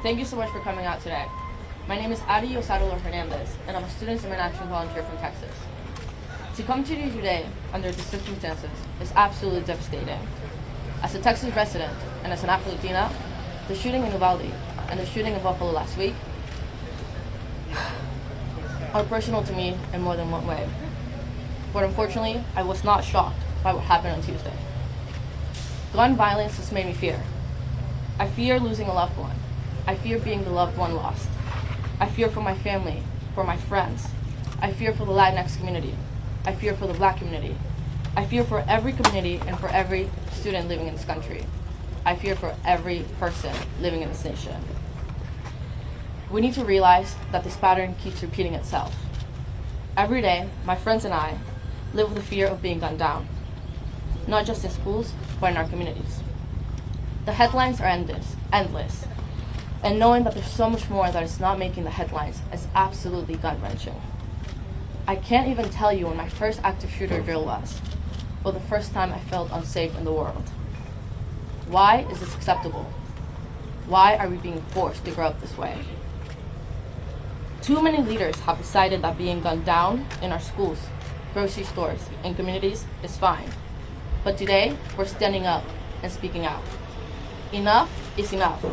Thank you so much for coming out today. My name is Adi Osadolo Hernandez, and I'm a Students in Action volunteer from Texas. To come to you today under these circumstances is absolutely devastating. As a Texas resident and as an Afro-Latina, the shooting in Uvalde and the shooting in Buffalo last week are personal to me in more than one way. But unfortunately, I was not shocked by what happened on Tuesday. Gun violence has made me fear. I fear losing a loved one. I fear being the loved one lost. I fear for my family, for my friends. I fear for the Latinx community. I fear for the Black community. I fear for every community and for every student living in this country. I fear for every person living in this nation. We need to realize that this pattern keeps repeating itself. Every day, my friends and I live with the fear of being gunned down, not just in schools, but in our communities. The headlines are endless, and knowing that there's so much more that is not making the headlines is absolutely gut-wrenching. I can't even tell you when my first active shooter drill was, or the first time I felt unsafe in the world. Why is this acceptable? Why are we being forced to grow up this way? Too many leaders have decided that being gunned down in our schools, grocery stores, and communities is fine. But today, we're standing up and speaking out. Enough is enough.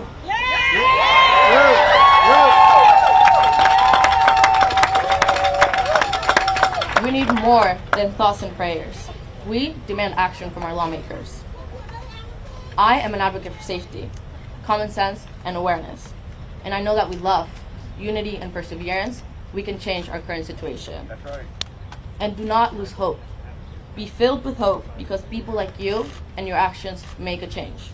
We need more than thoughts and prayers. We demand action from our lawmakers. I am an advocate for safety, common sense, and awareness. And I know that with love, unity, and perseverance, we can change our current situation. That's right. And do not lose hope. Be filled with hope because people like you and your actions make a change.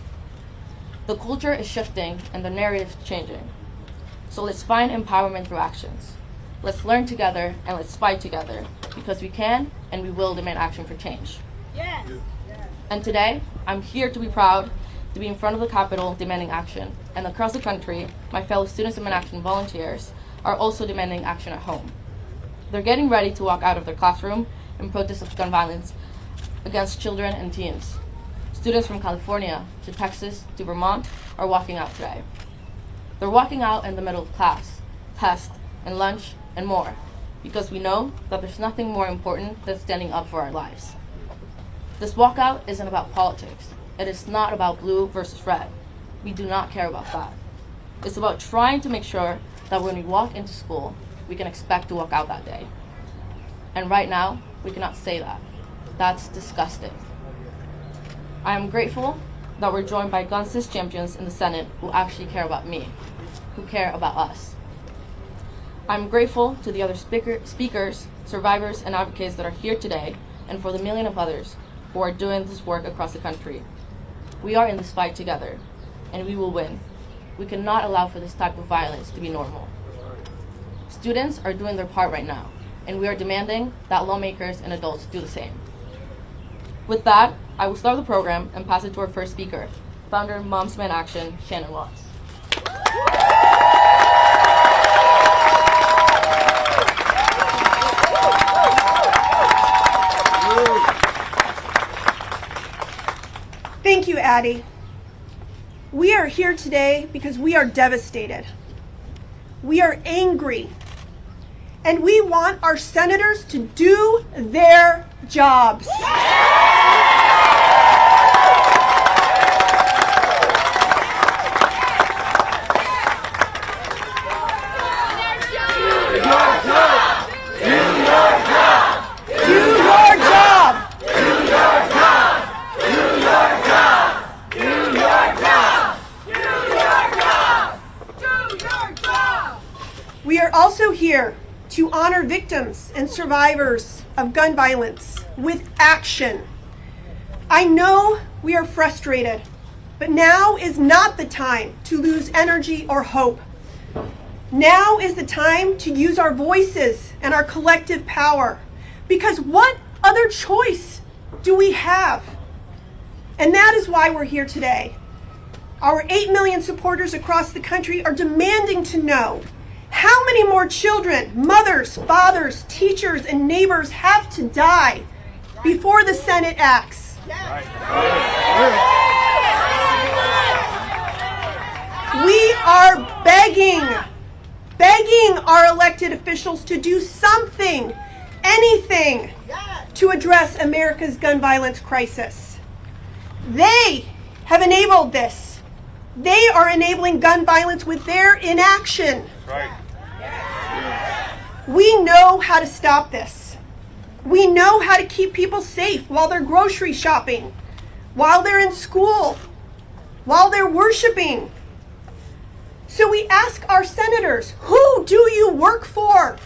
The culture is shifting and the narrative is changing. So let's find empowerment through actions. Let's learn together and let's fight together because we can and we will demand action for change. Yes. And today, I'm here to be proud to be in front of the Capitol demanding action. And across the country, my fellow Students in Action volunteers are also demanding action at home. They're getting ready to walk out of their classroom in protest of gun violence against children and teens. Students from California to Texas to Vermont are walking out today. They're walking out in the middle of class, test, and lunch, and more, because we know that there's nothing more important than standing up for our lives. This walkout isn't about politics. It is not about blue versus red. We do not care about that. It's about trying to make sure that when we walk into school, we can expect to walk out that day. And right now, we cannot say that. That's disgusting. I am grateful that we're joined by gun cis champions in the Senate who actually care about me, who care about us. I'm grateful to the other speakers, survivors, and advocates that are here today, and for the million of others who are doing this work across the country. We are in this fight together, and we will win. We cannot allow for this type of violence to be normal. Students are doing their part right now, and we are demanding that lawmakers and adults do the same. With that, I will start the program and pass it to our first speaker, founder of Moms Demand Action, Shannon Watts. Thank you, Addie. We are here today because we are devastated. We are angry. And we want our senators to do their jobs. We are also here to honor victims and survivors of gun violence with action. I know we are frustrated, but now is not the time to lose energy or hope. Now is the time to use our voices and our collective power, because what other choice do we have? And that is why we're here today. Our 8 million supporters across the country are demanding to know how many more children, mothers, fathers, teachers, and neighbors have to die before the Senate acts. We are begging our elected officials to do something, anything, to address America's gun violence crisis. They have enabled this. They are enabling gun violence with their inaction. Right. We know how to stop this. We know how to keep people safe while they're grocery shopping, while they're in school, while they're worshiping. So we ask our senators, who do you work for?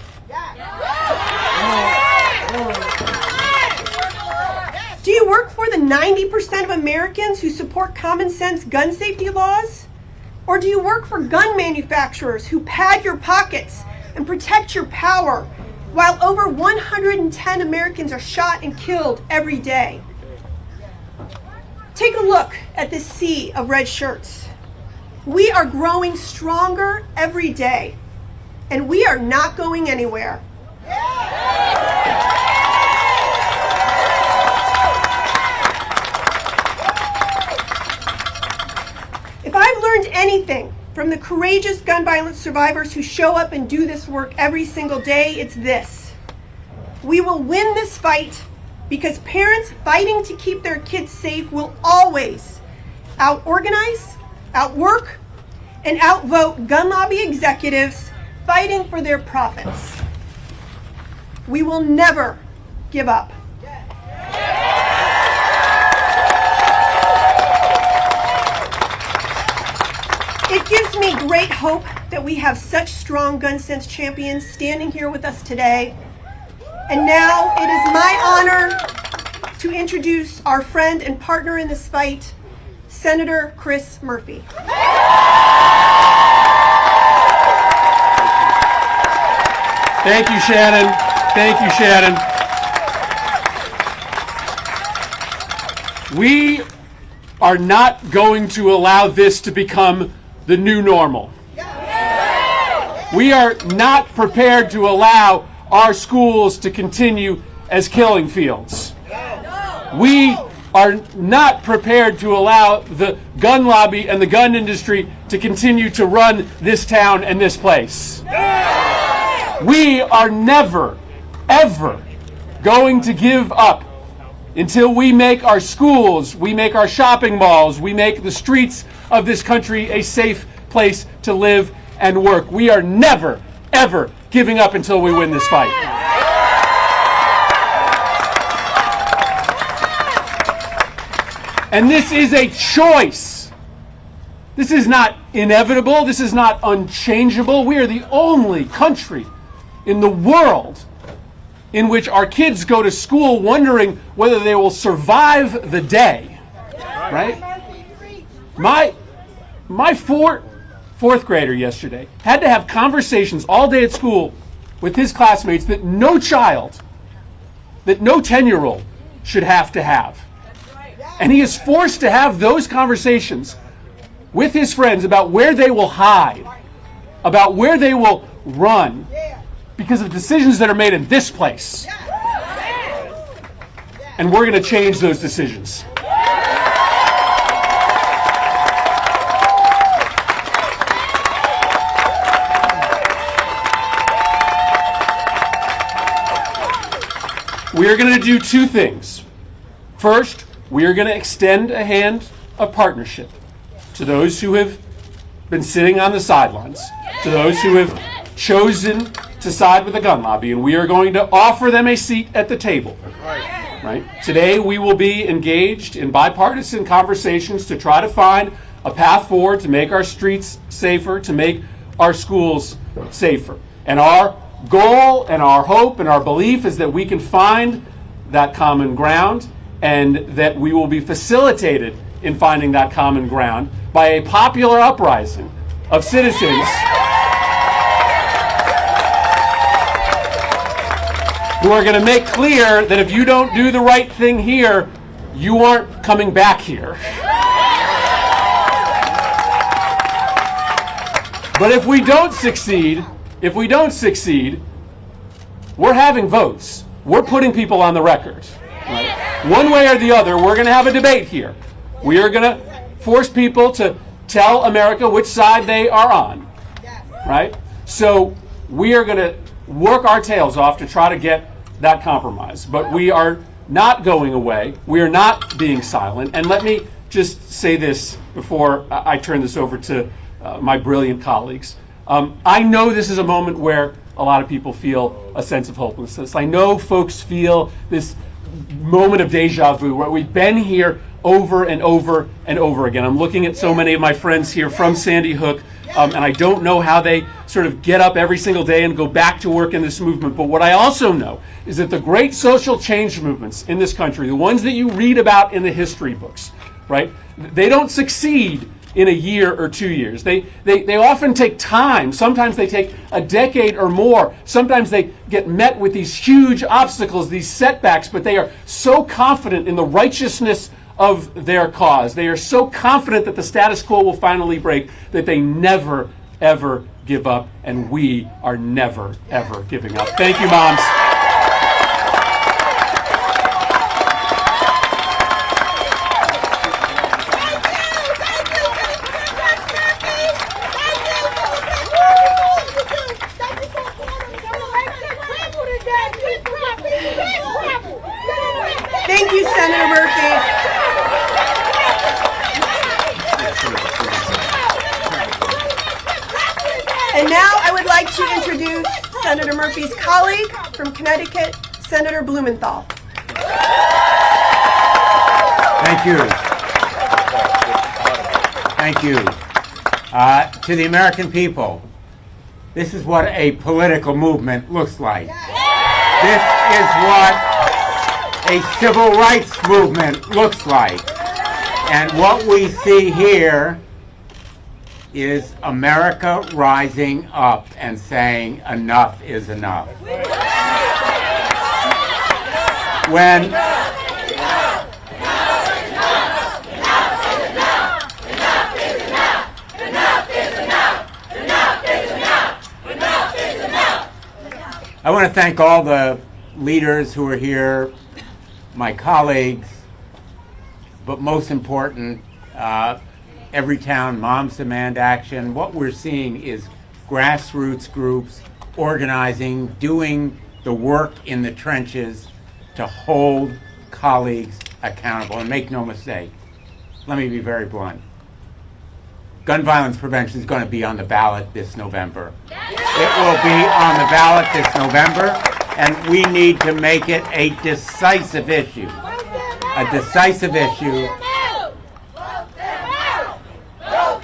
Do you work for the 90% of Americans who support common sense gun safety laws? Or do you work for gun manufacturers who pad your pockets and protect your power while over 110 Americans are shot and killed every day? Take a look at this sea of red shirts. We are growing stronger every day, and we are not going anywhere. If I've learned anything from the courageous gun violence survivors who show up and do this work every single day, it's this. We will win this fight because parents fighting to keep their kids safe will always out-organize, outwork, and outvote gun lobby executives fighting for their profits. We will never give up. It gives me great hope that we have such strong gun sense champions standing here with us today. And now it is my honor to introduce our friend and partner in this fight, Senator Chris Murphy. Thank you, Shannon. Thank you, Shannon. We are not going to allow this to become the new normal. We are not prepared to allow our schools to continue as killing fields. We are not prepared to allow the gun lobby and the gun industry to continue to run this town and this place. We are never, ever going to give up until we make our schools, we make our shopping malls, we make the streets of this country a safe place to live and work. We are never, ever giving up until we win this fight. And this is a choice. This is not inevitable. This is not unchangeable. We are the only country in the world in which our kids go to school wondering whether they will survive the day. Right? My fourth grader yesterday had to have conversations all day at school with his classmates that no child, that no 10-year-old should have to have. And he is forced to have those conversations with his friends about where they will hide, about where they will run, because of decisions that are made in this place. And we're going to change those decisions. We are going to do two things. First, we are going to extend a hand of partnership to those who have been sitting on the sidelines, to those who have chosen to side with the gun lobby, and we are going to offer them a seat at the table. Right? Today we will be engaged in bipartisan conversations to try to find a path forward to make our streets safer, to make our schools safer. And our goal and our hope and our belief is that we can find that common ground, and that we will be facilitated in finding that common ground by a popular uprising of citizens who are going to make clear that if you don't do the right thing here, you aren't coming back here. But if we don't succeed, we're having votes. We're putting people on the record. Right? One way or the other, we're going to have a debate here. We are going to force people to tell America which side they are on, right? So we are going to work our tails off to try to get that compromise. But we are not going away. We are not being silent. And let me just say this before I turn this over to my brilliant colleagues. I know this is a moment where a lot of people feel a sense of hopelessness. I know folks feel this moment of deja vu where we've been here over and over and over again. I'm looking at so many of my friends here from Sandy Hook, and I don't know how they sort of get up every single day and go back to work in this movement. But what I also know is that the great social change movements in this country, the ones that you read about in the history books, right, they don't succeed in a year or 2 years. They often take time. Sometimes they take a decade or more. Sometimes they get met with these huge obstacles, these setbacks, but they are so confident in the righteousness of their cause. They are so confident that the status quo will finally break that they never, ever give up, and we are never, ever giving up. Thank you, moms. Thank you, Senator Murphy. And now I would like to introduce Senator Murphy's colleague from Connecticut, Senator Blumenthal. Thank you. Thank you. To the American people, this is what a political movement looks like. This is what a civil rights movement looks like. And what we see here is America rising up and saying enough is enough. When I want to thank all the leaders who are here, my colleagues, but most important, Everytown Moms Demand Action. What we're seeing is grassroots groups organizing, doing the work in the trenches to hold colleagues accountable. And make no mistake, let me be very blunt. Gun violence prevention is going to be on the ballot this November. It will be on the ballot this November, and we need to make it a decisive issue. A decisive issue.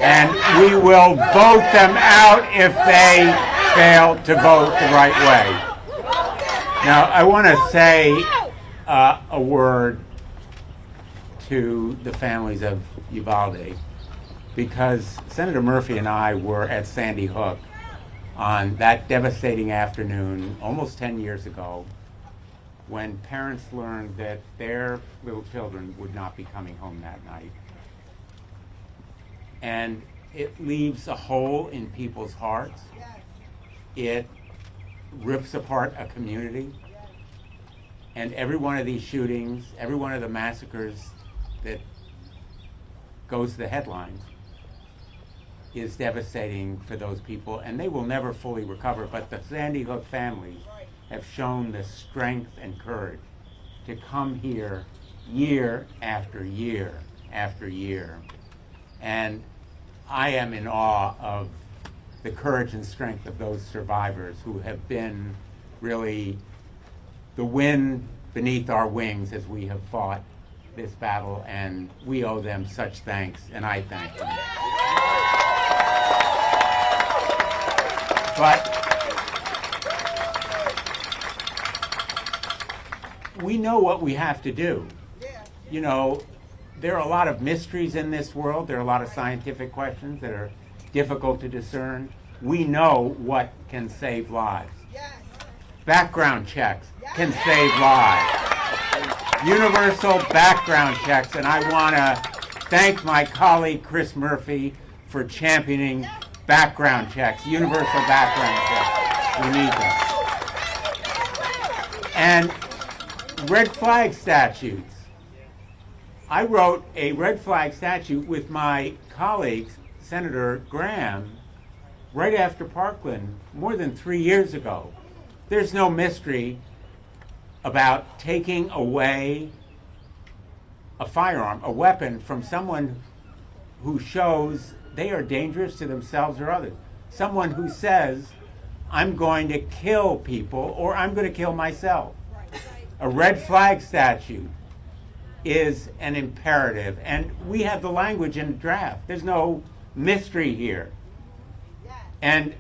And we will vote them out if they fail to vote the right way. Now, I want to say a word to the families of Uvalde, because Senator Murphy and I were at Sandy Hook on that devastating afternoon almost 10 years ago when parents learned that their little children would not be coming home that night. And it leaves a hole in people's hearts. It rips apart a community. And every one of these shootings, every one of the massacres that goes to the headlines is devastating for those people, and they will never fully recover. But the Sandy Hook families have shown the strength and courage to come here year after year after year. And I am in awe of the courage and strength of those survivors who have been really the wind beneath our wings as we have fought this battle, and we owe them such thanks, and I thank them. But we know what we have to do. You know, there are a lot of mysteries in this world. There are a lot of scientific questions that are difficult to discern. We know what can save lives. Background checks can save lives. Universal background checks, and I want to thank my colleague Chris Murphy for championing background checks, universal background checks. We need them. And red flag statutes. I wrote a red flag statute with my colleagues Senator Graham right after Parkland more than 3 years ago. There's no mystery about taking away a firearm, a weapon, from someone who shows they are dangerous to themselves or others. Someone who says, I'm going to kill people or I'm going to kill myself. A red flag statute is an imperative, and we have the language in the draft. There's no mystery here. And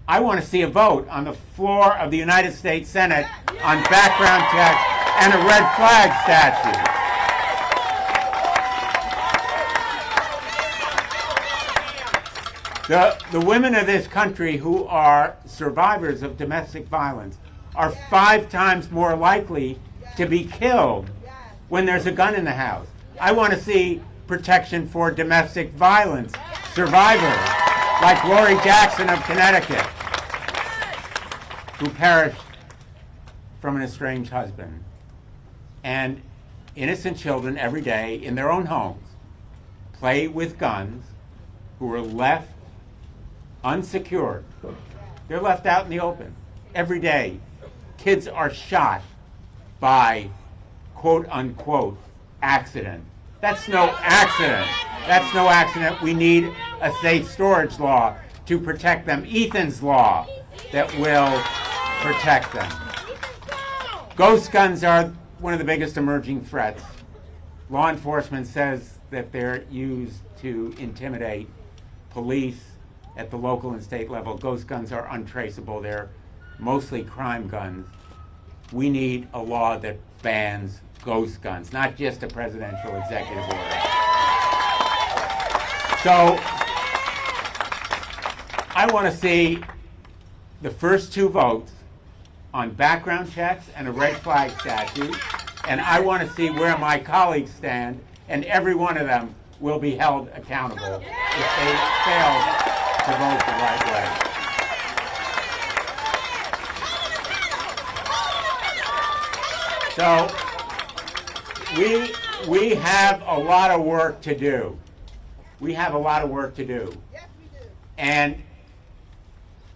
I want to see a vote on the floor of the United States Senate on background checks and a red flag statute. The women of this country who are survivors of domestic violence are 5 times more likely to be killed when there's a gun in the house. I want to see protection for domestic violence survivors like Lori Jackson of Connecticut, who perished from an estranged husband. And innocent children every day in their own homes play with guns, who are left unsecured. They're left out in the open. Every day, kids are shot by quote unquote accident. That's no accident. That's no accident. We need a safe storage law to protect them. Ethan's law that will protect them. Ghost guns are one of the biggest emerging threats. Law enforcement says that they're used to intimidate police at the local and state level. Ghost guns are untraceable. They're mostly crime guns. We need a law that bans ghost guns, not just a presidential executive order. So I want to see the first 2 votes on background checks and a red flag statute, and I want to see where my colleagues stand, and every one of them will be held accountable if they fail to vote the right way. So we have a lot of work to do. We have a lot of work to do. And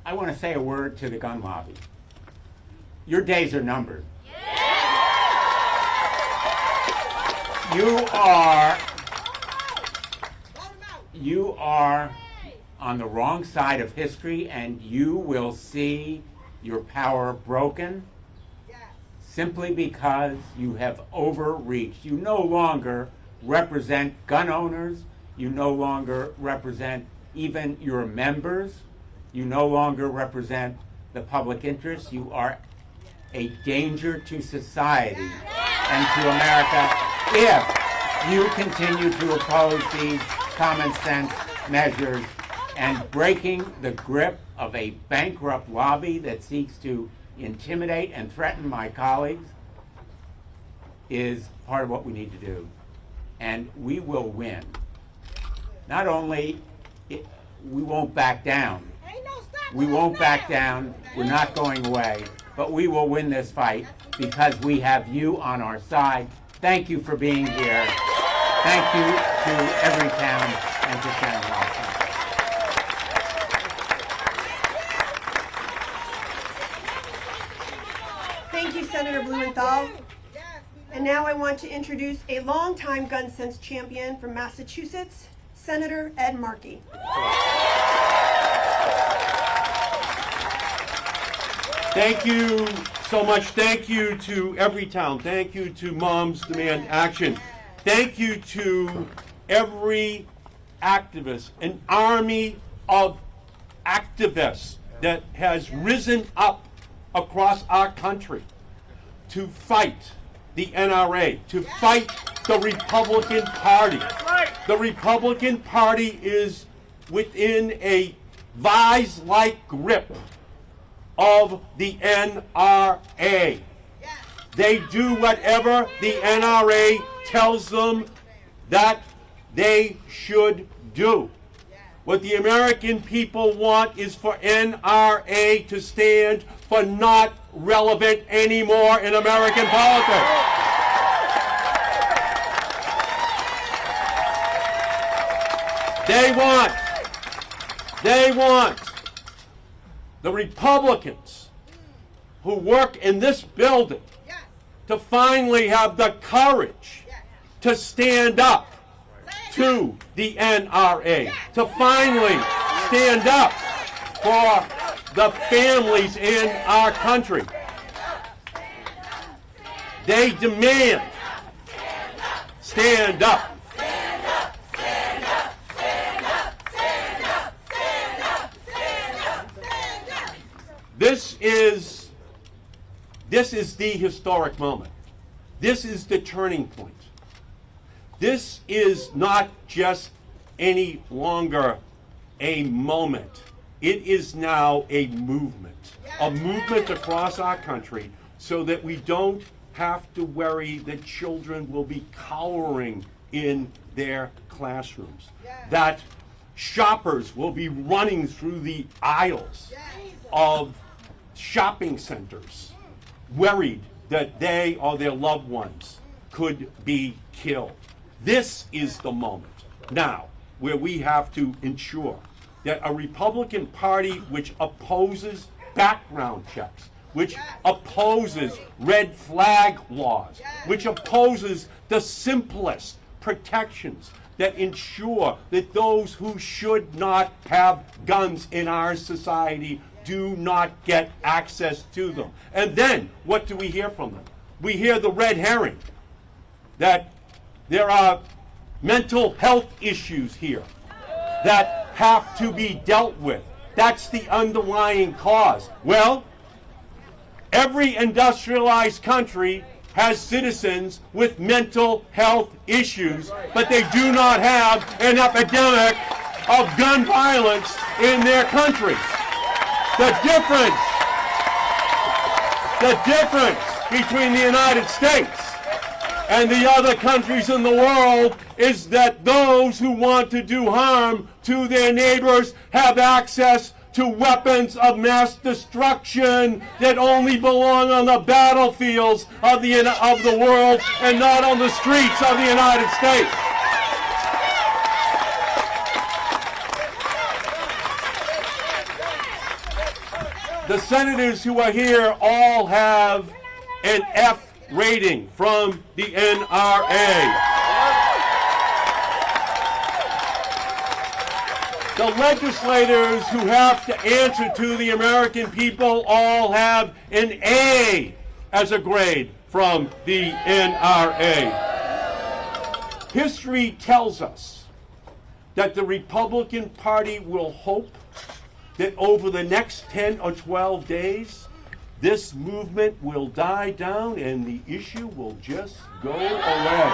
I want to say a word to the gun lobby. Your days are numbered. You are on the wrong side of history, and you will see your power broken simply because you have overreached. You no longer represent gun owners. You no longer represent even your members. You no longer represent the public interest. You are a danger to society and to America if you continue to oppose these common sense measures. And breaking the grip of a bankrupt lobby that seeks to intimidate and threaten my colleagues is part of what we need to do. And we will win. Not only, we won't back down. We won't back down. We're not going away. But we will win this fight because we have you on our side. Thank you for being here. Thank you to every town and to Senator Markey. Thank you, Senator Blumenthal. And now I want to introduce a longtime gun sense champion from Massachusetts, Senator Ed Markey. Thank you so much. Thank you to every town. Thank you to Moms Demand Action. Thank you to every activist, an army of activists that has risen up across our country to fight the NRA, to fight the Republican Party. The Republican Party is within a vise-like grip of the NRA. They do whatever the NRA tells them that they should do. What the American people want is for NRA to stand for not relevant anymore in American politics. They want They want the Republicans who work in this building to finally have the courage to stand up to the NRA, to finally stand up for the families in our country. They demand, stand up. This is the historic moment. This is the turning point. This is not just any longer a moment. It is now a movement across our country, so that we don't have to worry that children will be cowering in their classrooms, that shoppers will be running through the aisles of shopping centers, worried that they or their loved ones could be killed. This is the moment now where we have to ensure that a Republican Party which opposes background checks, which opposes red flag laws, which opposes the simplest protections that ensure that those who should not have guns in our society do not get access to them. And then, what do we hear from them? We hear the red herring, that there are mental health issues here that have to be dealt with. That's the underlying cause. Well, every industrialized country has citizens with mental health issues, but they do not have an epidemic of gun violence in their country. The difference between the United States and the other countries in the world is that those who want to do harm to their neighbors have access to weapons of mass destruction that only belong on the battlefields of the world and not on the streets of the United States. The senators who are here all have an F rating from the NRA. The legislators who have to answer to the American people all have an A as a grade from the NRA. History tells us that the Republican Party will hope that over the next 10 or 12 days, this movement will die down and the issue will just go away.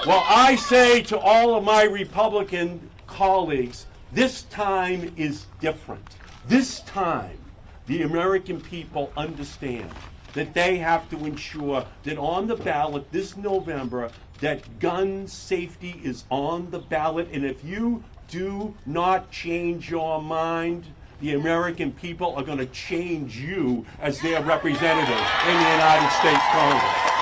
Well, I say to all of my Republican colleagues, this time is different. This time, the American people understand that they have to ensure that on the ballot this November, that gun safety is on the ballot. And if you do not change your mind, the American people are going to change you as their representative in the United States Congress.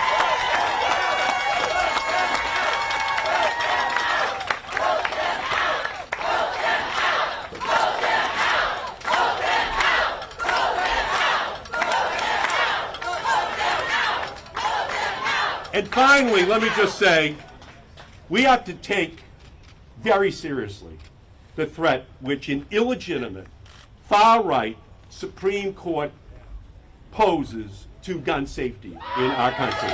And finally, let me just say, we have to take very seriously the threat which an illegitimate, far-right Supreme Court poses to gun safety in our country.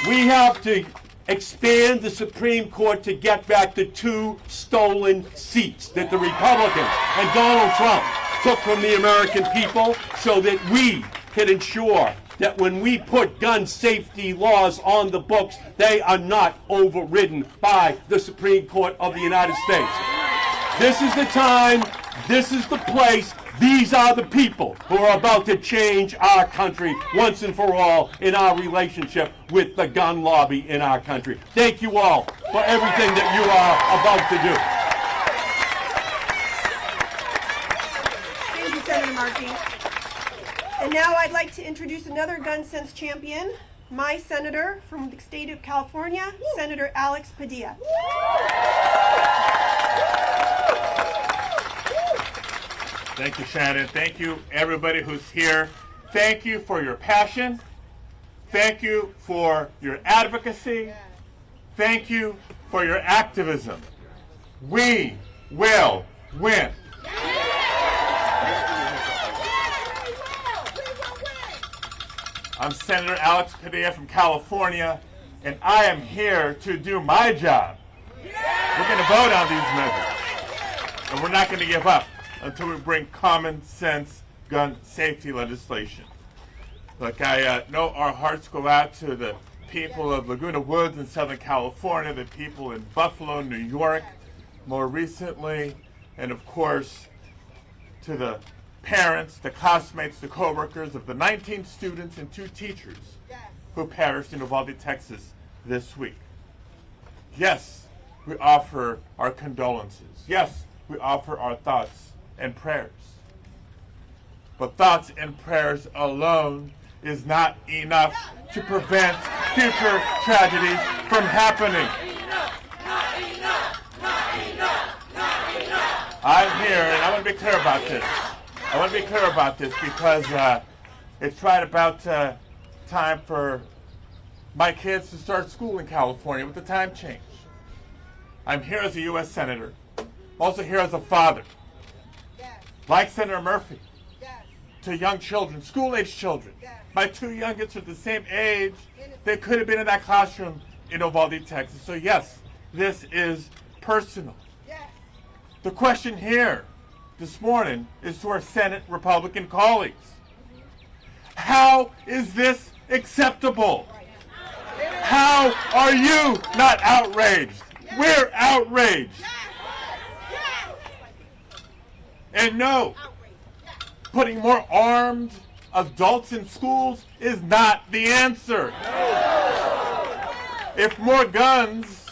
We have to expand the Supreme Court to get back the 2 stolen seats that the Republicans and Donald Trump took from the American people, so that we can ensure that when we put gun safety laws on the books, they are not overridden by the Supreme Court of the United States. This is the time, this is the place, these are the people who are about to change our country once and for all in our relationship with the gun lobby in our country. Thank you all for everything that you are about to do. Thank you, Senator Markey. And now I'd like to introduce another gun sense champion, my senator from the state of California, Senator Alex Padilla. Thank you, Shannon. Thank you, everybody who's here. Thank you for your passion. Thank you for your advocacy. Thank you for your activism. We will win. I'm Senator Alex Padilla from California, and I am here to do my job. We're going to vote on these measures, and we're not going to give up until we bring common sense gun safety legislation. Look, I know our hearts go out to the people of Laguna Woods in Southern California, the people in Buffalo, New York, more recently, and of course, to the parents, the classmates, the co-workers of the 19 students and 2 teachers who perished in Uvalde, Texas this week. Yes, we offer our condolences. Yes, we offer our thoughts and prayers. But thoughts and prayers alone is not enough to prevent future tragedies from happening. I'm here, and I want to be clear about this. I want to be clear about this because it's right about time for my kids to start school in California with the time change. I'm here as a U.S. Senator. I'm also here as a father. Like Senator Murphy, to young children, school-age children. My 2 youngest are the same age. They could have been in that classroom in Uvalde, Texas. So yes, this is personal. The question here this morning is to our Senate Republican colleagues. How is this acceptable? How are you not outraged? We're outraged. And no, putting more armed adults in schools is not the answer. If more guns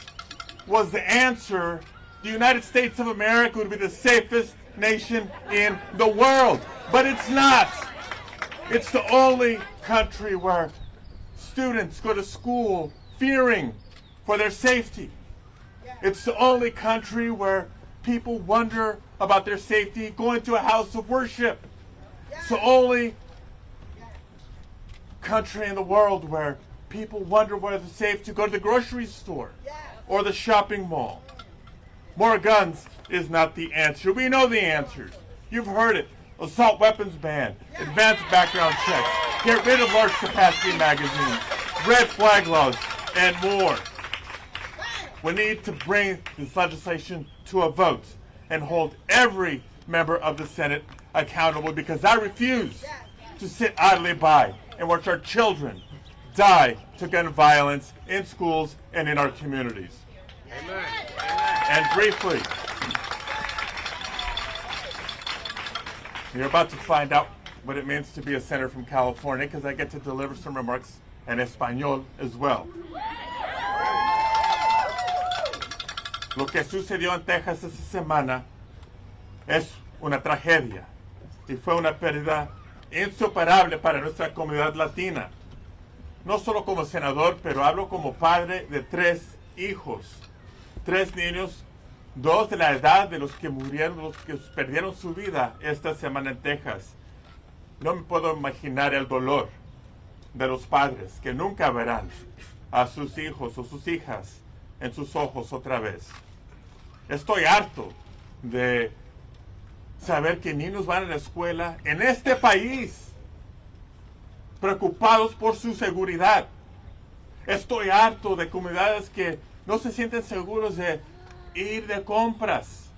was the answer, the United States of America would be the safest nation in the world. But it's not. It's the only country where students go to school fearing for their safety. It's the only country where people wonder about their safety going to a house of worship. It's the only country in the world where people wonder whether it's safe to go to the grocery store or the shopping mall. More guns is not the answer. We know the answers. You've heard it. Assault weapons ban, advanced background checks, get rid of large capacity magazines, red flag laws, and more. We need to bring this legislation to a vote and hold every member of the Senate accountable, because I refuse to sit idly by and watch our children die to gun violence in schools and in our communities. Amen. And briefly, you're about to find out what it means to be a senator from California, because I get to deliver some remarks in Español as well. Lo que sucedió en Texas esta semana es una tragedia y fue una pérdida insuperable para nuestra comunidad latina. No solo como senador, pero hablo como padre de 3 hijos, 3 niños, 2 de la edad de los que murieron, los que perdieron su vida esta semana en Texas. No me puedo imaginar el dolor de los padres que nunca verán a sus hijos o sus hijas en sus ojos otra vez. Estoy harto de saber que niños van a la escuela en este país preocupados por su seguridad. Estoy harto de comunidades que no se sienten seguros de ir de compras,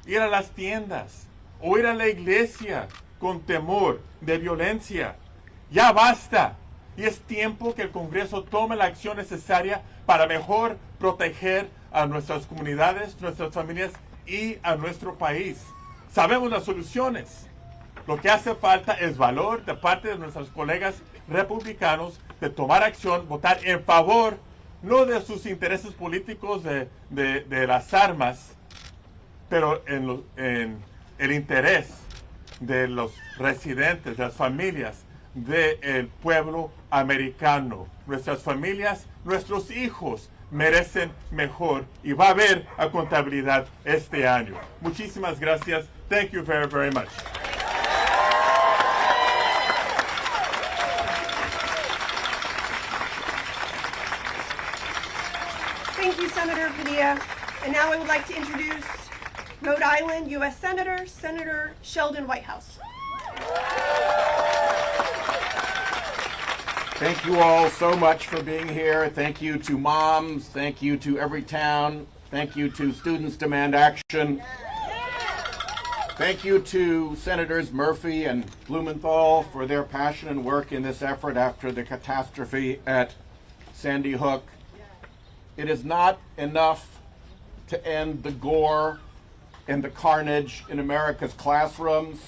ir a las tiendas o ir a la iglesia con temor de violencia. Ya basta. Y es tiempo que el Congreso tome la acción necesaria para mejor proteger a nuestras comunidades, nuestras familias y a nuestro país. Sabemos las soluciones. Lo que hace falta es valor de parte de nuestros colegas republicanos de tomar acción, votar en favor, no de sus intereses políticos de las armas, pero en el interés de los residentes, de las familias, del pueblo americano. Nuestras familias, nuestros hijos merecen mejor y va a haber accountabilidad este año. Muchísimas gracias. Thank you very, very much. Senator Padilla. And now I would like to introduce Rhode Island U.S. Senator, Senator Sheldon Whitehouse. Thank you all so much for being here. Thank you to moms. Thank you to Everytown. Thank you to Students Demand Action. Thank you to Senators Murphy and Blumenthal for their passion and work in this effort after the catastrophe at Sandy Hook. It is not enough to end the gore and the carnage in America's classrooms.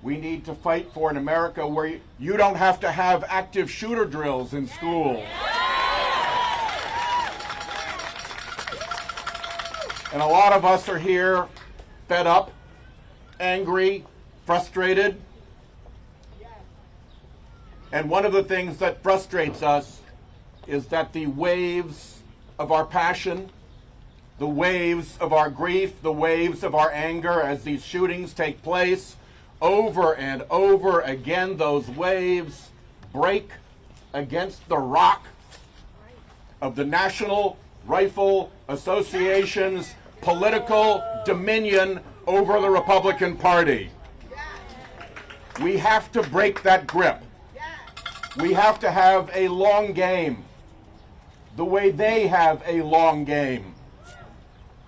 We need to fight for an America where you don't have to have active shooter drills in schools. And a lot of us are here fed up, angry, frustrated. And one of the things that frustrates us is that the waves of our passion, the waves of our grief, the waves of our anger as these shootings take place, over and over again, those waves break against the rock of the National Rifle Association's political dominion over the Republican Party. We have to break that grip. We have to have a long game, the way they have a long game.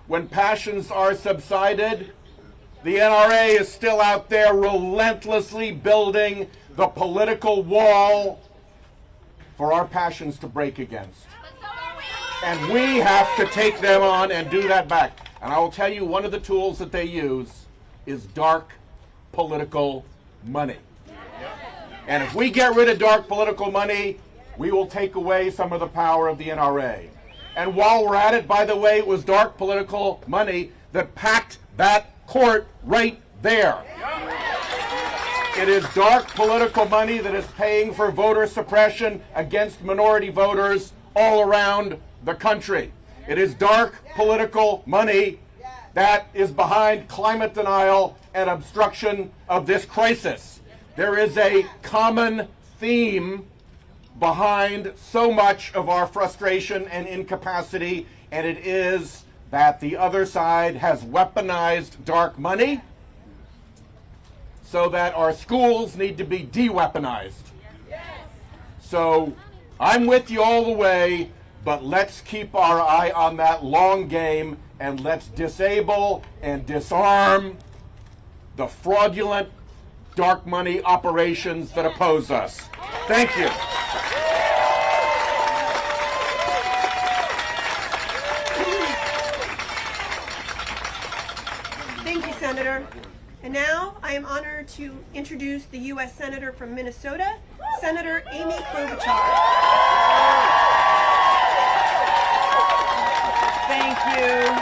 When passions are subsided, the NRA is still out there relentlessly building the political wall for our passions to break against. And we have to take them on and do that back. And I will tell you, one of the tools that they use is dark political money. And if we get rid of dark political money, we will take away some of the power of the NRA. And while we're at it, by the way, it was dark political money that packed that court right there. It is dark political money that is paying for voter suppression against minority voters all around the country. It is dark political money that is behind climate denial and obstruction of this crisis. There is a common theme behind so much of our frustration and incapacity, and it is that the other side has weaponized dark money so that our schools need to be de-weaponized. So I'm with you all the way, but let's keep our eye on that long game and let's disable and disarm the fraudulent dark money operations that oppose us. Thank you. Thank you, Senator. And now I am honored to introduce the U.S. Senator from Minnesota, Senator Amy Klobuchar. Thank you.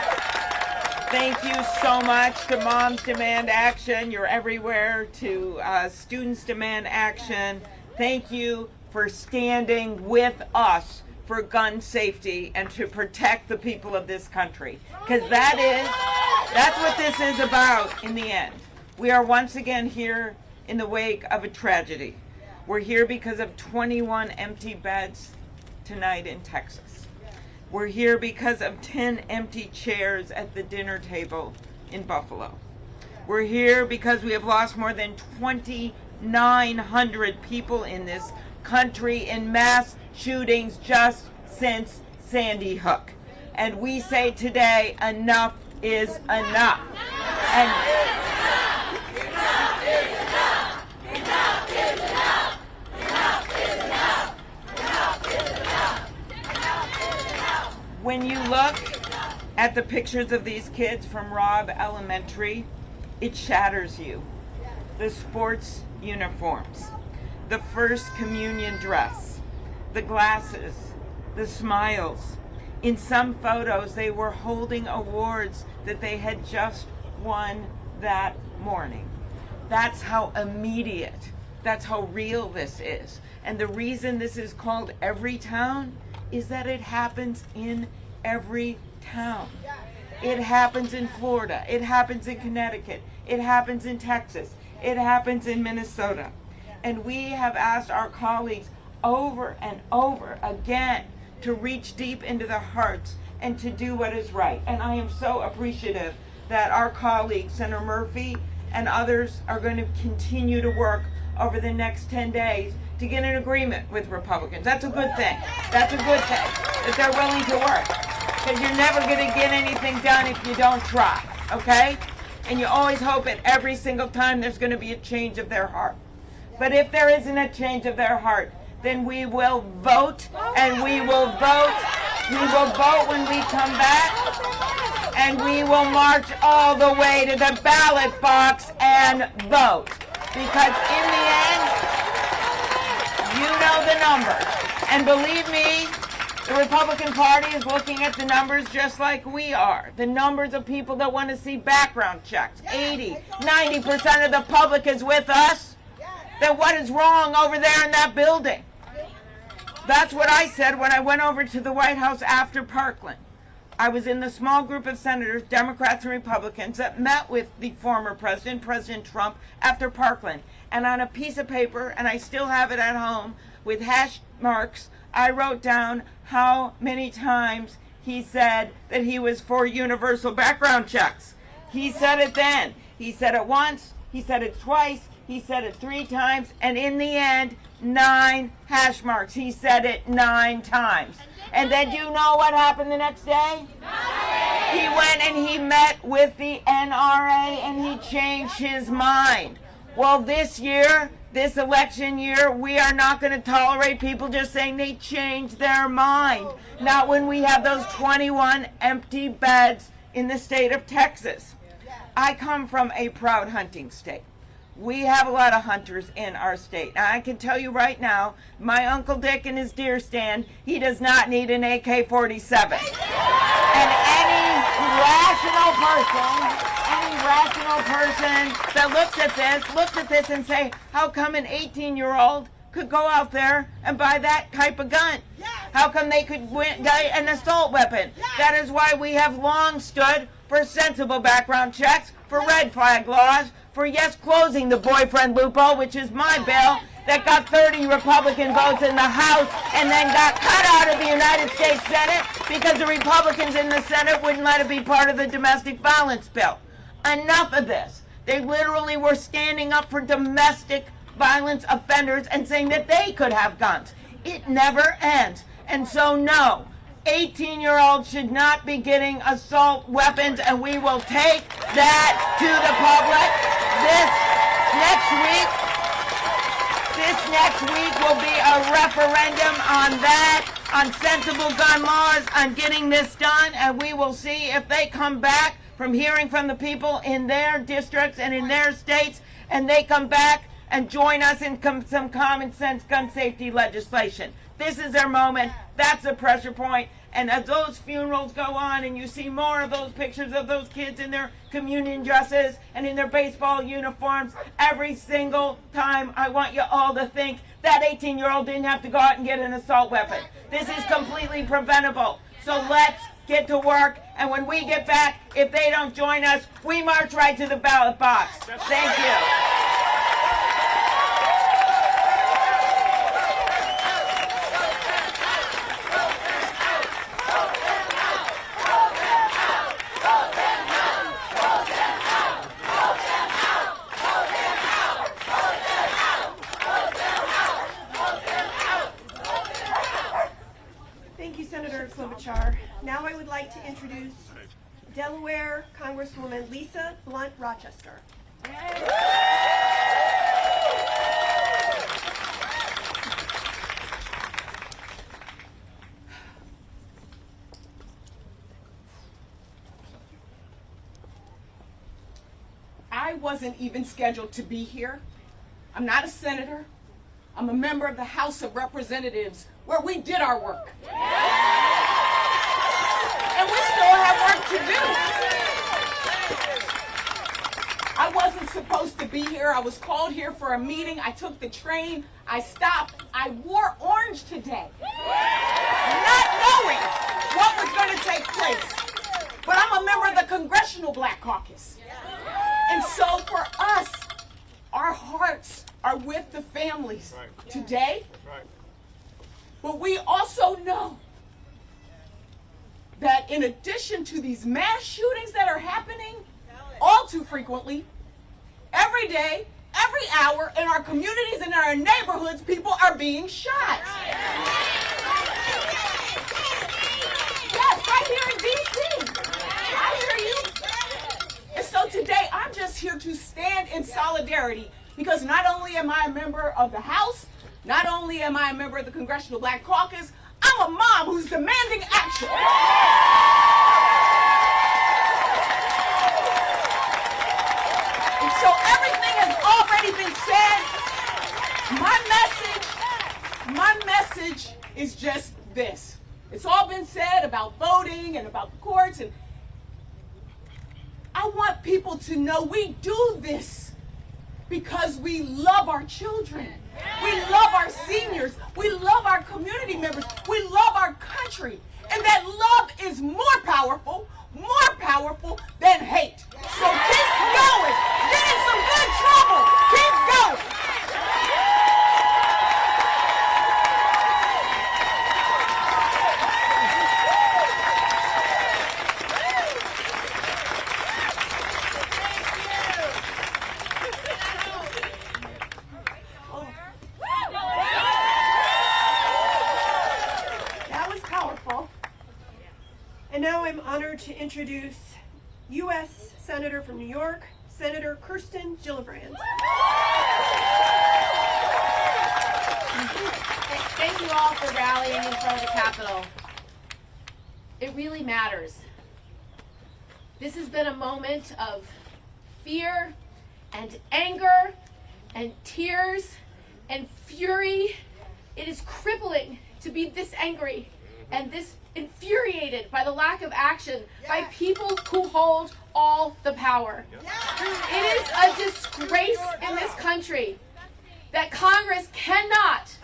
Thank you so much to Moms Demand Action. You're everywhere. To Students Demand Action. Thank you for standing with us for gun safety and to protect the people of this country. Because that's what this is about in the end. We are once again here in the wake of a tragedy. We're here because of 21 empty beds tonight in Texas. We're here because of 10 empty chairs at the dinner table in Buffalo. We're here because we have lost more than 2,900 people in this country in mass shootings just since Sandy Hook. And we say today, enough is enough. And when you look at the pictures of these kids from Robb Elementary, it shatters you. The sports uniforms, the first communion dress, the glasses, the smiles. In some photos, they were holding awards that they had just won that morning. That's how immediate, that's how real this is. And the reason this is called Everytown is that it happens in every town. It happens in Florida, it happens in Connecticut, it happens in Texas, it happens in Minnesota. And we have asked our colleagues over and over again to reach deep into the hearts and to do what is right. And I am so appreciative that our colleague, Senator Murphy, and others are going to continue to work over the next 10 days to get an agreement with Republicans. That's a good thing. That's a good thing, that they're willing to work. Because you're never going to get anything done if you don't try, okay? And you always hope at every single time there's going to be a change of their heart. But if there isn't a change of their heart, then we will vote, and we will vote. We will vote when we come back, and we will march all the way to the ballot box and vote. Because in the end, you know the numbers. And believe me, the Republican Party is looking at the numbers just like we are. The numbers of people that want to see background checks. 80, 90% of the public is with us. Then what is wrong over there in that building? That's what I said when I went over to the White House after Parkland. I was in the small group of senators, Democrats and Republicans, that met with the former president, President Trump, after Parkland. And on a piece of paper, and I still have it at home, with hash marks, I wrote down how many times he said that he was for universal background checks. He said it then. He said it once, he said it twice, he said it 3 times, and in the end, 9 hash marks. He said it 9 times. And then you know what happened the next day? He went and he met with the NRA and he changed his mind. Well, this year, this election year, we are not going to tolerate people just saying they changed their mind. Not when we have those 21 empty beds in the state of Texas. I come from a proud hunting state. We have a lot of hunters in our state. And I can tell you right now, my Uncle Dick in his deer stand, he does not need an AK-47. And any rational person that looks at this and say, how come an 18-year-old could go out there and buy that type of gun? How come they could buy an assault weapon? That is why we have long stood for sensible background checks, for red flag laws, for closing the boyfriend loophole, which is my bill, that got 30 Republican votes in the House and then got cut out of the United States Senate because the Republicans in the Senate wouldn't let it be part of the domestic violence bill. Enough of this. They literally were standing up for domestic violence offenders and saying that they could have guns. It never ends. And so no, 18-year-olds should not be getting assault weapons, and we will take that to the public. This next week will be a referendum on that, on sensible gun laws, on getting this done, and we will see if they come back from hearing from the people in their districts and in their states, and they come back and join us in some common sense gun safety legislation. This is their moment. That's the pressure point. And as those funerals go on and you see more of those pictures of those kids in their communion dresses and in their baseball uniforms, every single time I want you all to think that 18-year-old didn't have to go out and get an assault weapon. This is completely preventable. So let's get to work. And when we get back, if they don't join us, we march right to the ballot box. Thank you. Now I would like to introduce Delaware Congresswoman Lisa Blunt Rochester. I wasn't even scheduled to be here. I'm not a senator. I'm a member of the House of Representatives, where we did our work. And we still have work to do. I wasn't supposed to be here. I was called here for a meeting. I took the train. I stopped. I wore orange today, not knowing what was going to take place. But I'm a member of the Congressional Black Caucus. And so for us, our hearts are with the families today. But we also know that in addition to these mass shootings that are happening all too frequently, every day, every hour, in our communities and in our neighborhoods, people are being shot. Yes, right here in D.C. I hear you. And so today, I'm just here to stand in solidarity because not only am I a member of the House, not only am I a member of the Congressional Black Caucus, I'm a mom who's demanding action. And so everything has already been said. My message is just this. It's all been said about voting and about the courts, and I want people to know we do this because we love our children. We love our seniors. We love our community members. We love our country. And that love is more powerful than hate. So keep going. Get in some good trouble. Keep going. And now I'm honored to introduce U.S. Senator from New York, Senator Kirsten Gillibrand. Thank you all for rallying in front of the Capitol. It really matters. This has been a moment of fear and anger and tears and fury. It is crippling to be this angry and this infuriated by the lack of action by people who hold all the power. It is a disgrace in this country that Congress cannot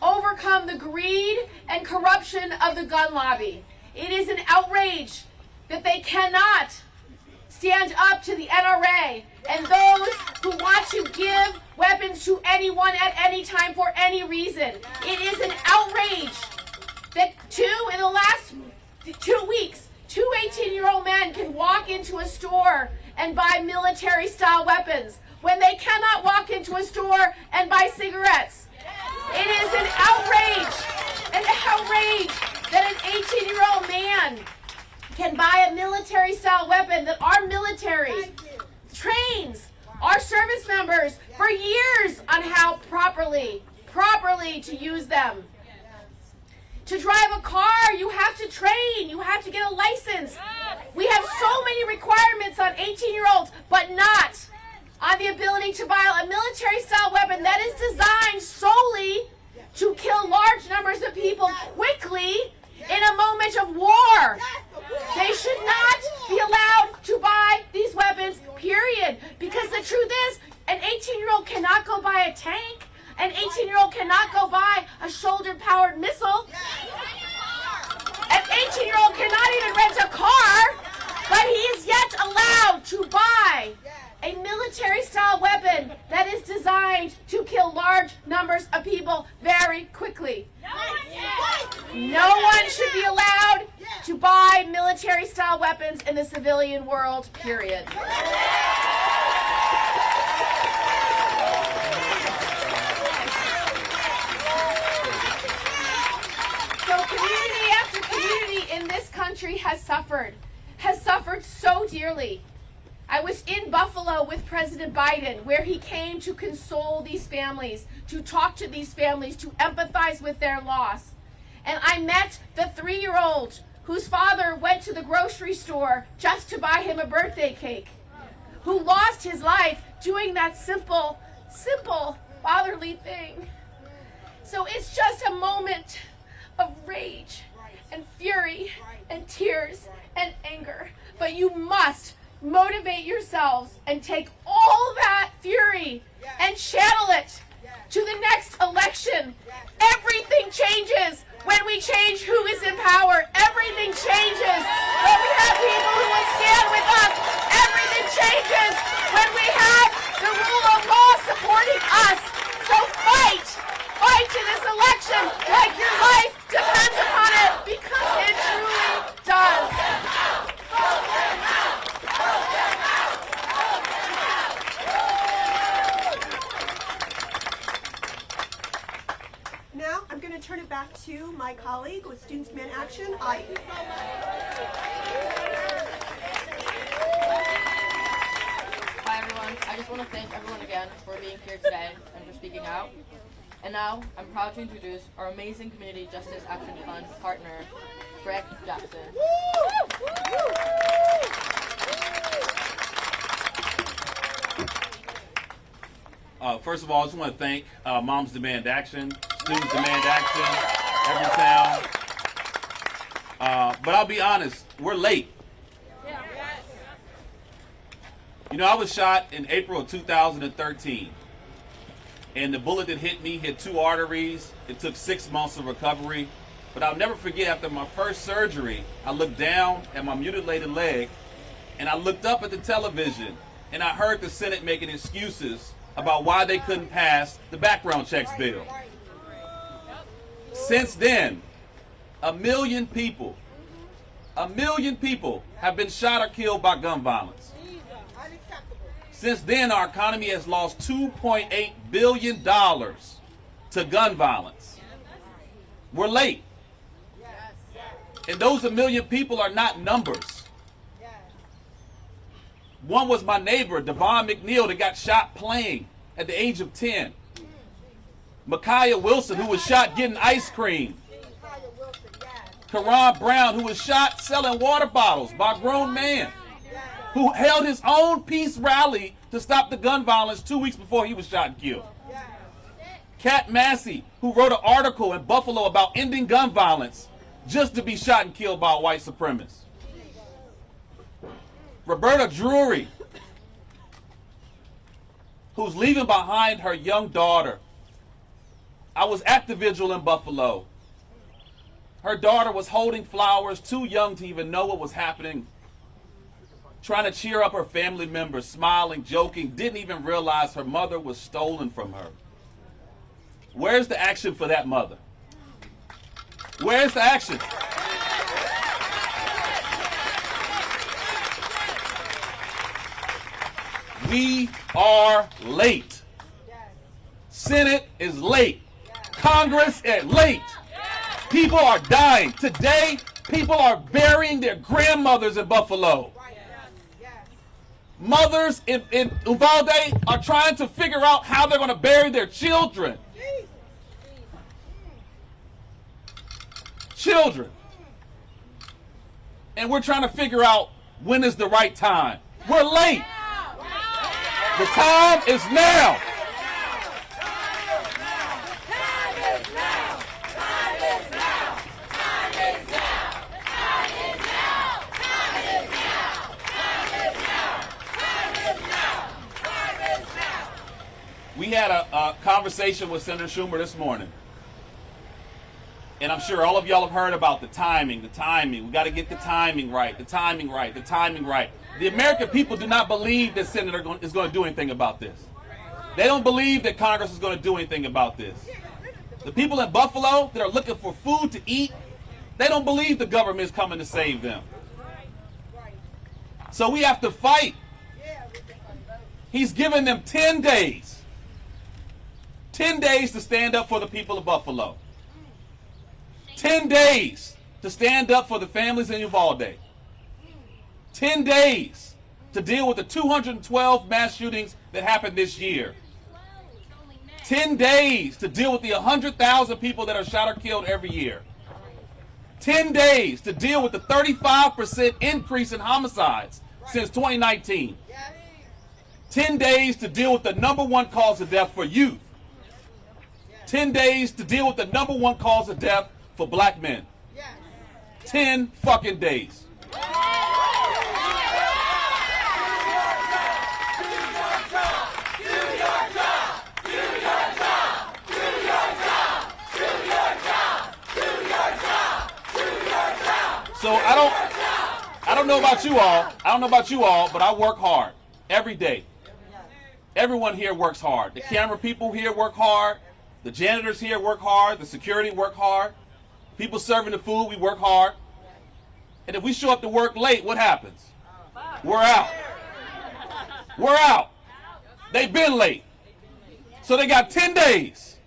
overcome the greed and corruption of the gun lobby. It is an outrage that they cannot stand up to the NRA and those who want to give weapons to anyone at any time for any reason. It is an outrage that in the last 2 weeks, 2 18-year-old men can walk into a store and buy military-style weapons when they cannot walk into a store and buy cigarettes. It is an outrage that an 18-year-old man can buy a military-style weapon that our military trains our service members for years on how properly to use them. To drive a car, you have to train, you have to get a license. We have so many requirements on 18-year-olds, but not on the ability to buy a military-style weapon that is designed solely to kill large numbers of people quickly in a moment of war. They should not be allowed to buy these weapons, period. Because the truth is, an 18-year-old cannot go buy a tank. An 18-year-old cannot go buy a shoulder-powered missile. An 18-year-old cannot even rent a car, but he is yet allowed to buy a military-style weapon that is designed to kill large numbers of people very quickly. No one should be allowed to buy military-style weapons in the civilian world, period. So community after community in this country has suffered so dearly. I was in Buffalo with President Biden, where he came to console these families, to talk to these families, to empathize with their loss. And I met the 3-year-old whose father went to the grocery store just to buy him a birthday cake, who lost his life doing that simple fatherly thing. So it's just a moment of rage and fury and tears and anger. But you must motivate yourselves and take all that fury and channel it to the next election. Everything changes when we change who is in power. Everything changes when we have people who will stand with us. Everything changes when we have the rule of law supporting us. So fight in this election like your life depends upon it, because I'm going to turn it back to my colleague with Students Demand Action, Audie. Hi everyone, I just want to thank everyone again for being here today and for speaking out. And now, I'm proud to introduce our amazing Community Justice Action Fund partner, Greg Jackson. First of all, I just want to thank Moms Demand Action, Students Demand Action, every town. But I'll be honest, we're late. You know, I was shot in April of 2013. And the bullet that hit me hit 2 arteries. It took 6 months of recovery. But I'll never forget, after my first surgery, I looked down at my mutilated leg, and I looked up at the television, and I heard the Senate making excuses about why they couldn't pass the background checks bill. Since then, 1 million people have been shot or killed by gun violence. Since then, our economy has lost $2.8 billion to gun violence. We're late. And those 1 million people are not numbers. One was my neighbor, Devon McNeil, that got shot playing at the age of 10. Micaiah Wilson, who was shot getting ice cream. Karan Brown, who was shot selling water bottles by a grown man, who held his own peace rally to stop the gun violence 2 weeks before he was shot and killed. Kat Massey, who wrote an article in Buffalo about ending gun violence just to be shot and killed by a white supremacist. Roberta Drury, who's leaving behind her young daughter. I was at the vigil in Buffalo. Her daughter was holding flowers, too young to even know what was happening, trying to cheer up her family members, smiling, joking, didn't even realize her mother was stolen from her. Where's the action for that mother? Where's the action? We are late. Senate is late. Congress is late. People are dying. Today, people are burying their grandmothers in Buffalo. Mothers in Uvalde are trying to figure out how they're going to bury their children. Children. And we're trying to figure out when is the right time. We're late. The time is now. We had a conversation with Senator Schumer this morning. And I'm sure all of y'all have heard about the timing. We got to get the timing right, the timing right. The American people do not believe that Senator is going to do anything about this. They don't believe that Congress is going to do anything about this. The people in Buffalo that are looking for food to eat, they don't believe the government is coming to save them. So we have to fight. He's given them 10 days. 10 days to stand up for the people of Buffalo. 10 days to stand up for the families in Uvalde. 10 days to deal with the 212 mass shootings that happened this year. 10 days to deal with the 100,000 people that are shot or killed every year. 10 days to deal with the 35% increase in homicides since 2019. 10 days to deal with the #1 cause of death for youth. 10 days to deal with the #1 cause of death for black men. 10 fucking days. So I don't know about you all, but I work hard every day. Everyone here works hard. The camera people here work hard. The janitors here work hard. The security work hard. People serving the food, we work hard. And if we show up to work late, what happens? We're out. We're out. They've been late. So they got 10 days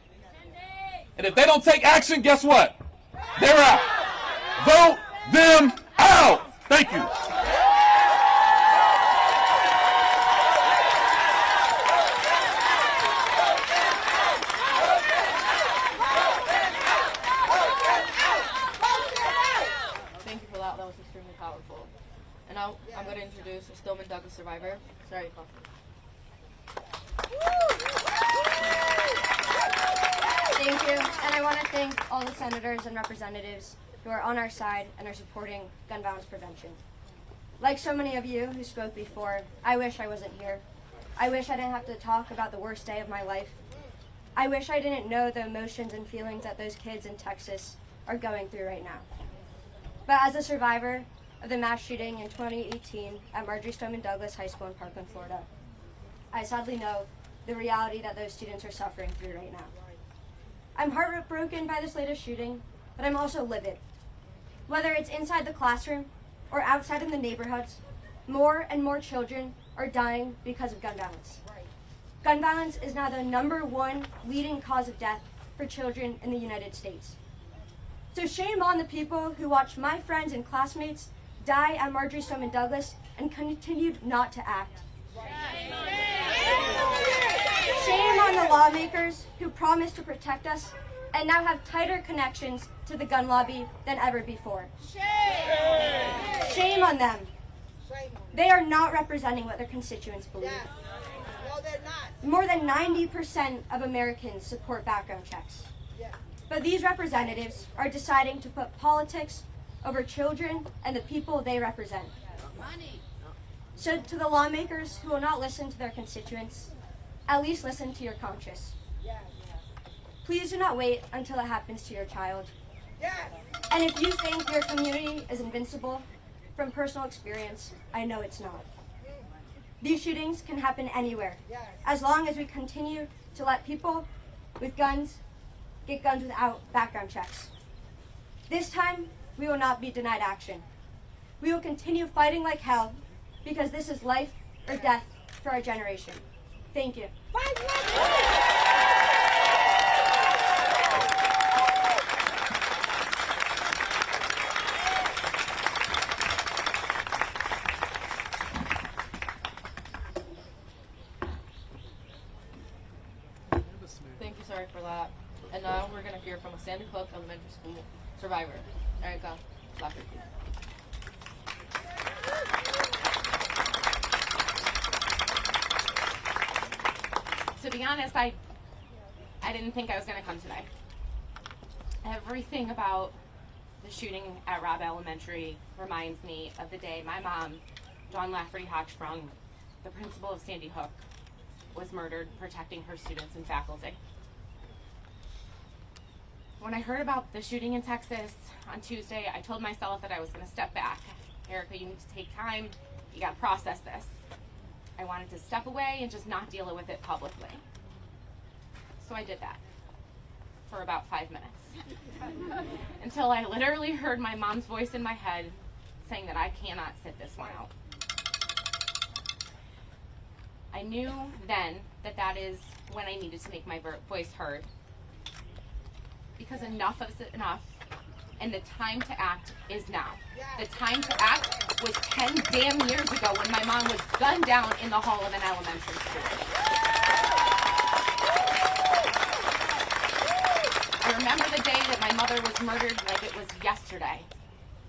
And if they don't take action, guess what? They're out. Vote them out. Thank you. Thank you for that. That was extremely powerful. And now I'm going to introduce a Stillman Douglas survivor. Sorry, Paul. Thank you, and I want to thank all the senators and representatives who are on our side and are supporting gun violence prevention. Like so many of you who spoke before, I wish I wasn't here. I wish I didn't have to talk about the worst day of my life. I wish I didn't know the emotions and feelings that those kids in Texas are going through right now. But as a survivor of the mass shooting in 2018 at Marjory Stoneman Douglas High School in Parkland, Florida, I sadly know the reality that those students are suffering through right now. I'm heartbroken by this latest shooting, but I'm also livid. Whether it's inside the classroom or outside in the neighborhoods, more and more children are dying because of gun violence. Gun violence is now the #1 leading cause of death for children in the United States. So shame on the people who watched my friends and classmates die at Marjory Stoneman Douglas and continued not to act. Shame on the lawmakers who promised to protect us and now have tighter connections to the gun lobby than ever before. Shame on them. They are not representing what their constituents believe. No, they're not. More than 90% of Americans support background checks. But these representatives are deciding to put politics over children and the people they represent. So to the lawmakers who will not listen to their constituents, at least listen to your conscience. Please do not wait until it happens to your child. And if you think your community is invincible, from personal experience, I know it's not. These shootings can happen anywhere, as long as we continue to let people with guns get guns without background checks. This time, we will not be denied action. We will continue fighting like hell, because this is life or death for our generation. Thank you. Thank you, sorry for that. And now we're going to hear from a Sandy Hook Elementary School survivor, Erica Lafferty. To be honest, I didn't think I was going to come today. Everything about the shooting at Robb Elementary reminds me of the day my mom, Dawn Lafferty Hochsprung, the principal of Sandy Hook, was murdered protecting her students and faculty. When I heard about the shooting in Texas on Tuesday, I told myself that I was going to step back. Erica, you need to take time. You got to process this. I wanted to step away and just not deal with it publicly. So I did that for about 5 minutes. Until I literally heard my mom's voice in my head saying that I cannot sit this one out. I knew then that that is when I needed to make my voice heard. Because enough is enough, and the time to act is now. The time to act was 10 damn years ago when my mom was gunned down in the hall of an elementary school. I remember the day that my mother was murdered like it was yesterday.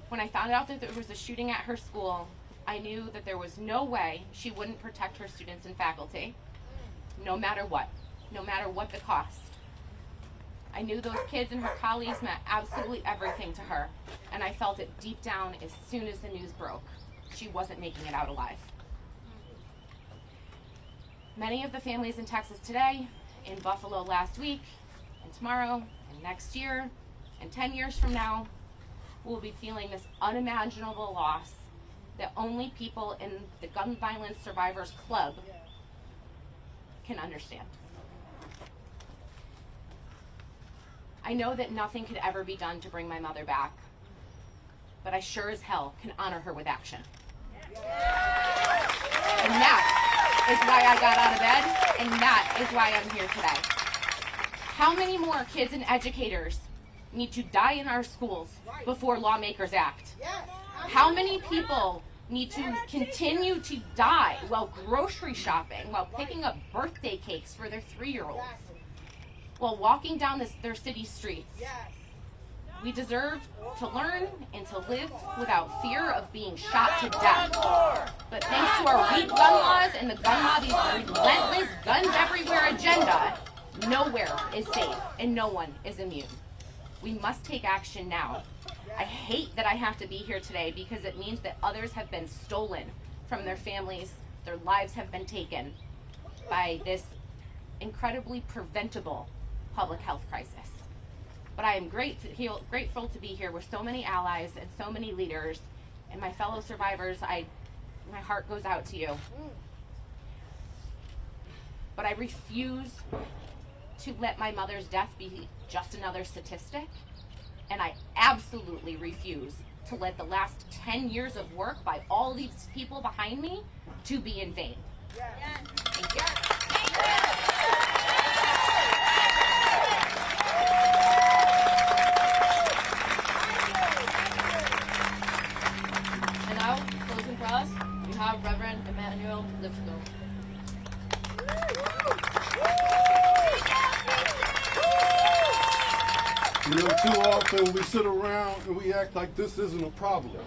When I found out that there was a shooting at her school, I knew that there was no way she wouldn't protect her students and faculty, no matter what the cost. I knew those kids and her colleagues meant absolutely everything to her, and I felt it deep down as soon as the news broke. She wasn't making it out alive. Many of the families in Texas today, in Buffalo last week, and tomorrow, and next year, and 10 years from now, will be feeling this unimaginable loss that only people in the Gun Violence Survivors Club can understand. I know that nothing could ever be done to bring my mother back, but I sure as hell can honor her with action. And that is why I got out of bed, and that is why I'm here today. How many more kids and educators need to die in our schools before lawmakers act? How many people need to continue to die while grocery shopping, while picking up birthday cakes for their 3-year-olds, while walking down their city streets? We deserve to learn and to live without fear of being shot to death. But thanks to our weak gun laws and the gun lobby's relentless guns everywhere agenda, nowhere is safe and no one is immune. We must take action now. I hate that I have to be here today because it means that others have been stolen from their families, their lives have been taken by this incredibly preventable public health crisis. But I am grateful to be here with so many allies and so many leaders, and my fellow survivors, my heart goes out to you. But I refuse to let my mother's death be just another statistic, and I absolutely refuse to let the last 10 years of work by all these people behind me to be in vain. Thank you. And now, closing for us, we have Reverend Emmanuel Lipscomb. You know, too often we sit around and we act like this isn't a problem.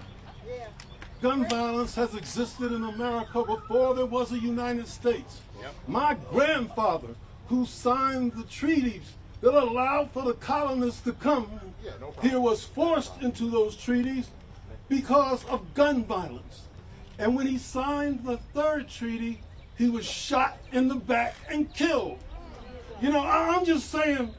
Gun violence has existed in America before there was a United States. My grandfather, who signed the treaties that allowed for the colonists to come here, was forced into those treaties because of gun violence. And when he signed the third treaty, he was shot in the back and killed. You know, I'm just saying,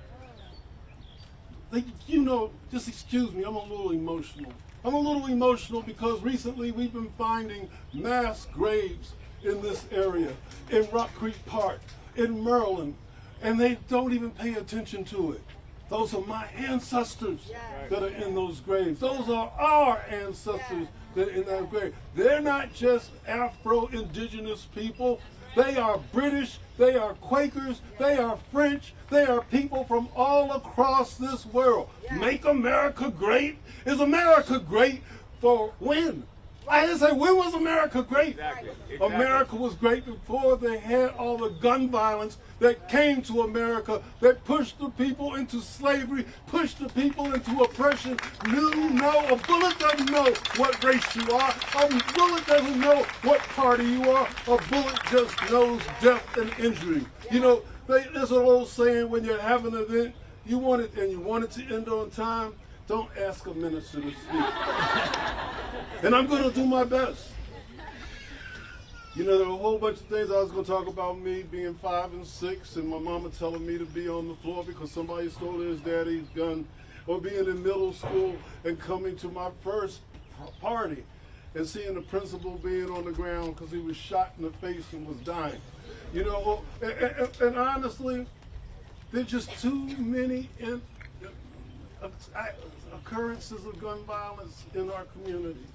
you know, just excuse me, I'm a little emotional. I'm a little emotional because recently we've been finding mass graves in this area, in Rock Creek Park, in Maryland, and they don't even pay attention to it. Those are my ancestors that are in those graves. Those are our ancestors that are in that grave. They're not just Afro-Indigenous people. They are British, they are Quakers, they are French, they are people from all across this world. Make America great? Is America great for when? I didn't say, when was America great? Exactly. America was great before they had all the gun violence that came to America, that pushed the people into slavery, pushed the people into oppression. No, a bullet doesn't know what race you are. A bullet doesn't know what party you are. A bullet just knows death and injury. You know, there's an old saying, when you have an event, you want it and you want it to end on time, don't ask a minister to speak. And I'm going to do my best. You know, there are a whole bunch of things I was going to talk about, me being 5 and 6 and my mama telling me to be on the floor because somebody stole his daddy's gun, or being in middle school and coming to my first party and seeing the principal being on the ground because he was shot in the face and was dying. You know, and honestly, there's just too many occurrences of gun violence in our communities.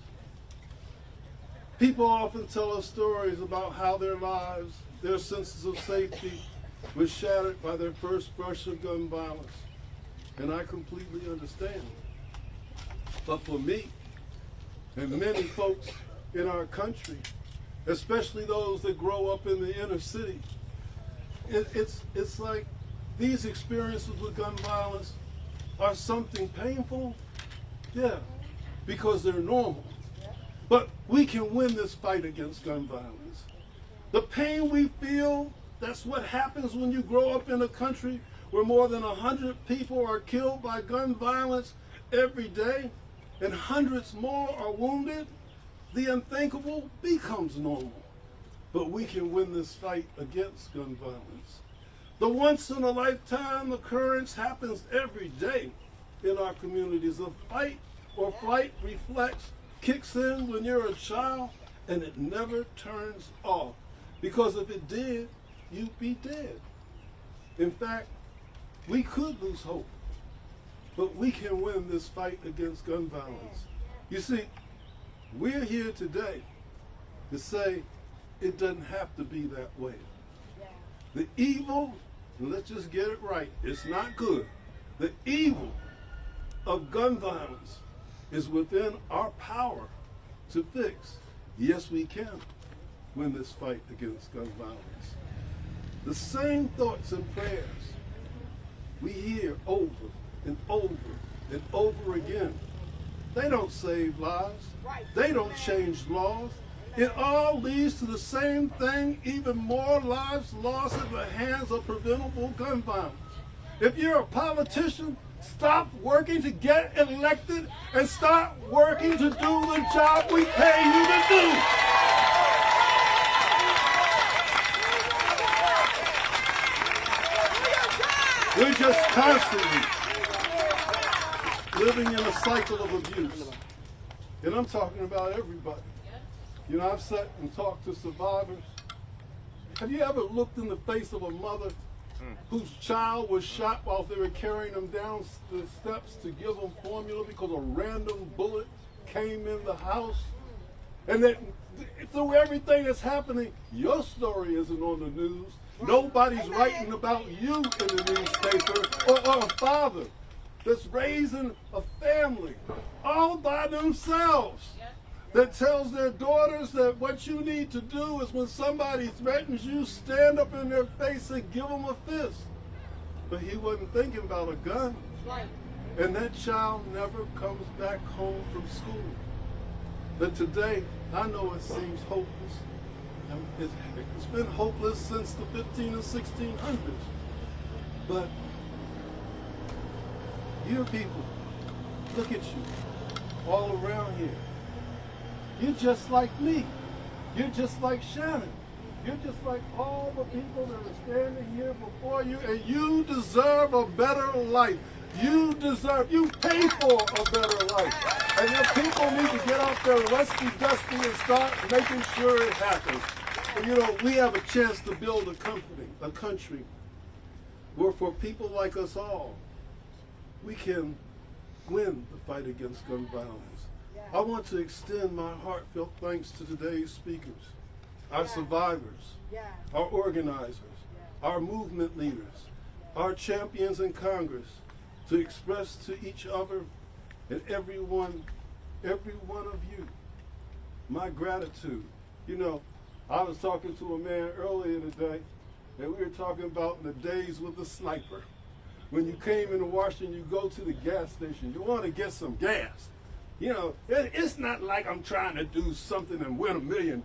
People often tell us stories about how their lives, their senses of safety, was shattered by their first brush of gun violence. And I completely understand. But for me, and many folks in our country, especially those that grow up in the inner city, it's like these experiences with gun violence are something painful, yeah, because they're normal. But we can win this fight against gun violence. The pain we feel, that's what happens when you grow up in a country where more than 100 people are killed by gun violence every day, and hundreds more are wounded. The unthinkable becomes normal. But we can win this fight against gun violence. The once-in-a-lifetime occurrence happens every day in our communities. A fight or flight reflex kicks in when you're a child, and it never turns off. Because if it did, you'd be dead. In fact, we could lose hope, but we can win this fight against gun violence. You see, we're here today to say it doesn't have to be that way. The evil and let's just get it right, it's not good. The evil of gun violence is within our power to fix. Yes, we can win this fight against gun violence. The same thoughts and prayers we hear over and over and over again, they don't save lives. They don't change laws. It all leads to the same thing, even more lives lost in the hands of preventable gun violence. If you're a politician, stop working to get elected and start working to do the job we pay you to do. We're just constantly living in a cycle of abuse. And I'm talking about everybody. You know, I've sat and talked to survivors. Have you ever looked in the face of a mother whose child was shot while they were carrying them down the steps to give them formula because a random bullet came in the house? And that through everything that's happening, your story isn't on the news. Nobody's writing about you in the newspaper, or a father that's raising a family all by themselves that tells their daughters that what you need to do is when somebody threatens you, stand up in their face and give them a fist. But he wasn't thinking about a gun. And that child never comes back home from school. But today, I know it seems hopeless. It's been hopeless since the 15 and 1600s. But you people, look at you, all around here. You're just like me. You're just like Shannon. You're just like all the people that are standing here before you, and you deserve a better life. You pay for a better life. And your people need to get off their rusty dusty and start making sure it happens. And you know, we have a chance to build a country where for people like us all, we can win the fight against gun violence. I want to extend my heartfelt thanks to today's speakers, our survivors, our organizers, our movement leaders, our champions in Congress, to express to each other and every one of you, my gratitude. You know, I was talking to a man earlier today, and we were talking about the days with the sniper. When you came into Washington, you go to the gas station, you want to get some gas. You know, it's not like I'm trying to do something and win $1 million.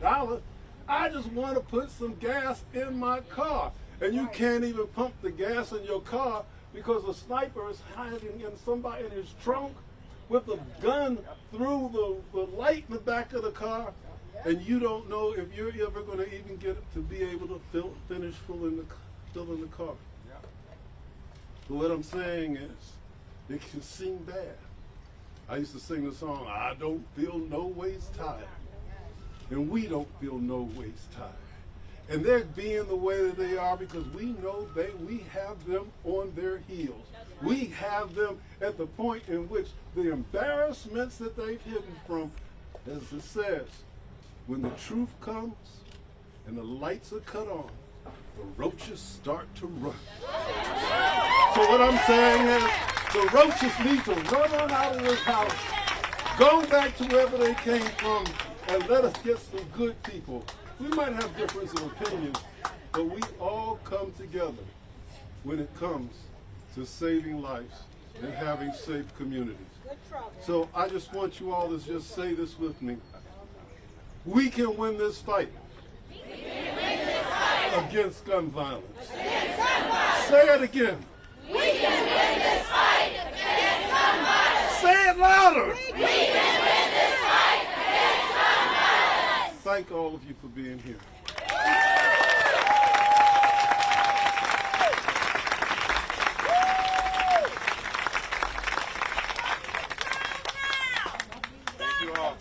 I just want to put some gas in my car. And you can't even pump the gas in your car because a sniper is hiding in somebody in his trunk with a gun through the light in the back of the car. And you don't know if you're ever going to even get it to be able to finish filling the car. But what I'm saying is, it can seem bad. I used to sing the song, I don't feel no waist tired. And we don't feel no waist tired. And they're being the way that they are because we know we have them on their heels. We have them at the point in which the embarrassments that they've hidden from, as it says, when the truth comes and the lights are cut on, the roaches start to run. So what I'm saying is, the roaches need to run on out of this house, go back to wherever they came from, and let us get some good people. We might have difference of opinions, but we all come together when it comes to saving lives and having safe communities. So I just want you all to just say this with me. We can win this fight against gun violence. Say it again. We can win this fight against gun violence. Say it louder. We can win this fight against gun violence. Thank all of you for being here. Thank you all.